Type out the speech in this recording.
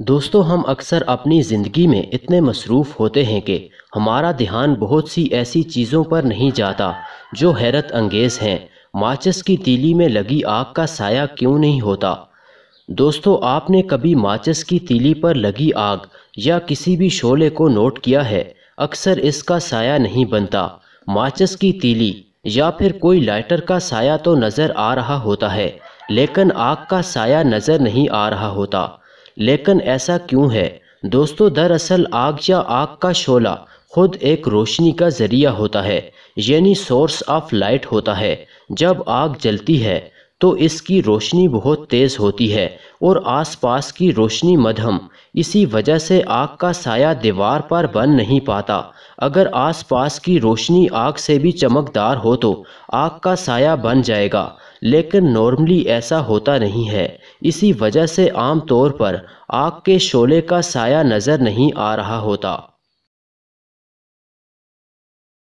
دوستو ہم اکثر اپنی زندگی میں اتنے مصروف ہوتے ہیں کہ ہمارا دھیان بہت سی ایسی چیزوں پر نہیں جاتا جو حیرت انگیز ہیں۔ ماچس کی تیلی میں لگی آگ کا سایہ کیوں نہیں ہوتا؟ دوستو آپ نے کبھی ماچس کی تیلی پر لگی آگ یا کسی بھی شعلے کو نوٹ کیا ہے؟ اکثر اس کا سایہ نہیں بنتا۔ ماچس کی تیلی یا پھر کوئی لائٹر کا سایہ تو نظر آ رہا ہوتا ہے، لیکن آگ کا سایہ نظر نہیں آ رہا ہوتا۔ لیکن ایسا کیوں ہے؟ دوستو دراصل آگ یا آگ کا شعلہ خود ایک روشنی کا ذریعہ ہوتا ہے، یعنی سورس آف لائٹ ہوتا ہے۔ جب آگ جلتی ہے تو اس کی روشنی بہت تیز ہوتی ہے اور آس پاس کی روشنی مدھم، اسی وجہ سے آگ کا سایہ دیوار پر بن نہیں پاتا۔ اگر آس پاس کی روشنی آگ سے بھی چمکدار ہو تو آگ کا سایہ بن جائے گا، لیکن نارملی ایسا ہوتا نہیں ہے۔ اسی وجہ سے عام طور پر آگ کے شعلے کا سایہ نظر نہیں آ رہا ہوتا۔